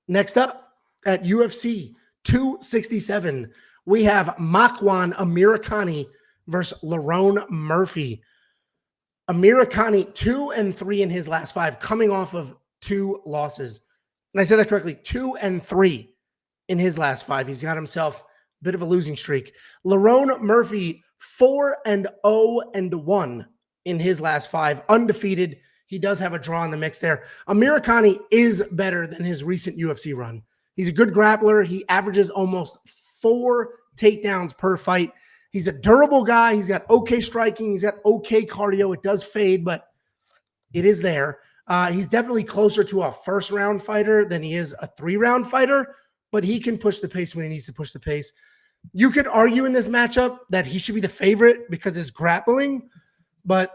Next up at UFC 267, we have Makwan Amirkhani versus Lerone Murphy. Amirkhani 2-3 in his last 5, coming off of 2 losses. And I said that correctly, 2-3 in his last 5. He's got himself a bit of a losing streak. Lerone Murphy 4-0-1 in his last 5, undefeated. He does have a draw in the mix there. Amirkhani is better than his recent UFC run. He's a good grappler. He averages almost 4 takedowns per fight. He's a durable guy. He's got okay striking. He's got okay cardio. It does fade, but it is there. He's definitely closer to a first-round fighter than he is a 3-round fighter, but he can push the pace when he needs to push the pace. You could argue in this matchup that he should be the favorite because his grappling, but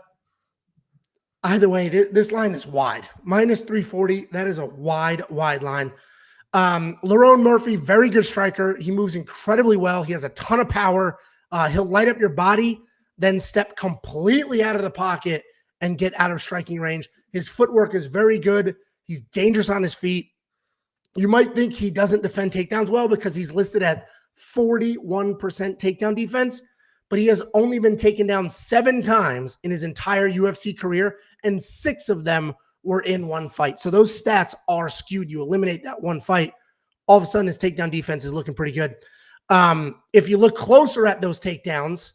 either way, this line is wide. Minus 340, that is a wide line. Lerone Murphy, very good striker. He moves incredibly well. He has a ton of power. He'll light up your body, then step completely out of the pocket and get out of striking range. His footwork is very good. He's dangerous on his feet. You might think he doesn't defend takedowns well because he's listed at 41% takedown defense, but he has only been taken down 7 times in his entire UFC career, and 6 of them were in one fight. So those stats are skewed. You eliminate that one fight, all of a sudden his takedown defense is looking pretty good. If you look closer at those takedowns,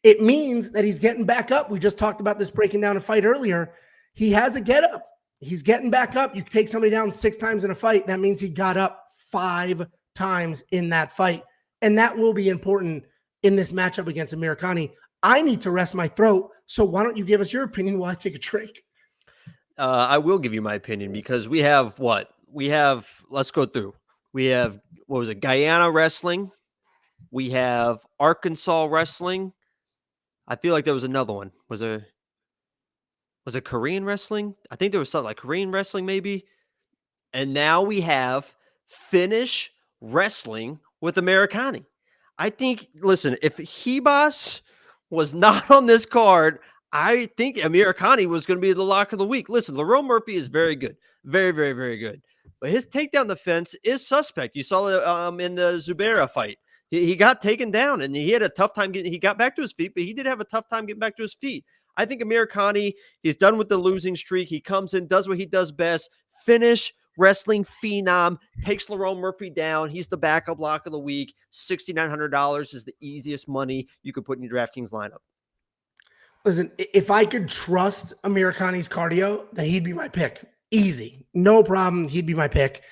it means that he's getting back up. We just talked about this breaking down a fight earlier. He has a get up. He's getting back up. You take somebody down 6 times in a fight. That means he got up 5 times in that fight. And that will be important in this matchup against Amirkhani. I need to rest my throat. So why don't you give us your opinion while I take a drink? I will give you my opinion because we have what? We have, let's go through. We have, what was it? Guyana wrestling. We have Arkansas wrestling. I feel like there was another one. Was it Korean wrestling? I think there was something like Korean wrestling maybe. And now we have Finnish wrestling with Amirkhani. I think, listen, if Hebas was not on this card, I think Amirkhani was going to be the lock of the week. Listen, Lerone Murphy is very good. Very, very, very good. But his takedown defense is suspect. You saw it in the Zubaira fight. He got taken down, and he had a tough time getting – he got back to his feet, but he did have a tough time getting back to his feet. I think Amirkhani, he's done with the losing streak. He comes in, does what he does best, finish wrestling phenom, takes Lerone Murphy down. He's the backup lock of the week. $6,900 is the easiest money you could put in your DraftKings lineup. Listen, if I could trust Amirkhani's cardio, then he'd be my pick. Easy. No problem. He'd be my pick.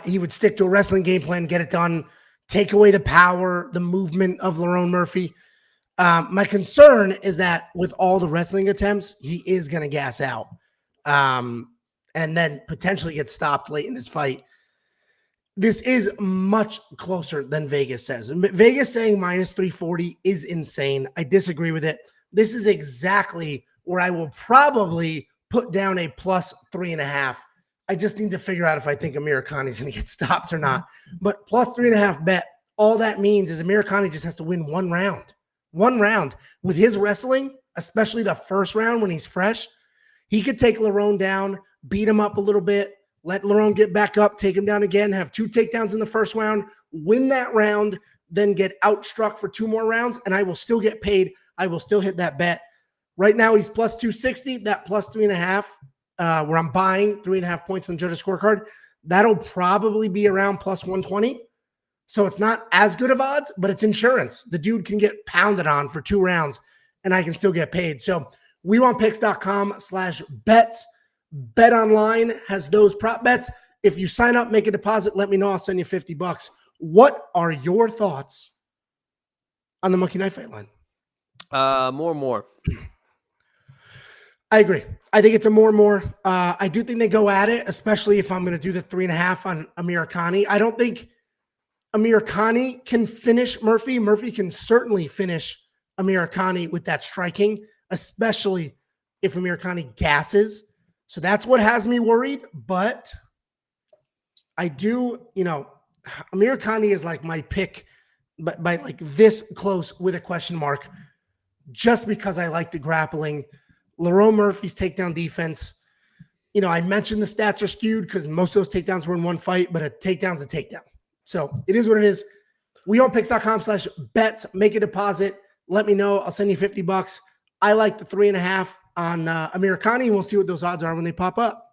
He would stick to a wrestling game plan, get it done, take away the power, the movement of Lerone Murphy. My concern is that with all the wrestling attempts, he is going to gas out and then potentially get stopped late in this fight. This is much closer than Vegas says. Vegas saying minus 340 is insane. I disagree with it. This is exactly where I will probably put down a plus 3.5. I just need to figure out if I think Amirkhani is going to get stopped or not. But plus 3.5 bet, all that means is Amirkhani just has to win one round. One round. With his wrestling, especially the first round when he's fresh, he could take Lerone down, beat him up a little bit, let Lerone get back up, take him down again, have 2 takedowns in the first round, win that round, then get outstruck for 2 more rounds, and I will still get paid. I will still hit that bet. Right now, he's plus 260, that plus 3.5, where I'm buying 3.5 points on the judge's scorecard. That'll probably be around plus 120. So it's not as good of odds, but it's insurance. The dude can get pounded on for 2 rounds, and I can still get paid. So wewantpicks.com/bets. Bet Online has those prop bets. If you sign up, make a deposit, let me know. I'll send you $50. What are your thoughts on the Monkey Knife Fight line? More. I agree. I think it's a more. I do think they go at it, especially if I'm going to do the 3.5 on Amirkhani. I don't think Amirkhani can finish Murphy. Murphy can certainly finish Amirkhani with that striking, especially if Amirkhani gasses. So that's what has me worried. But I do, Amirkhani is like my pick, but by like this close with a question mark, just because I like the grappling. Lerone Murphy's takedown defense, you know, I mentioned the stats are skewed because most of those takedowns were in one fight, but a takedown's a takedown. So it is what it is. wewantpicks.com/bets. Make a deposit. Let me know. I'll send you $50. I like the 3.5 on Amirkhani, and we'll see what those odds are when they pop up.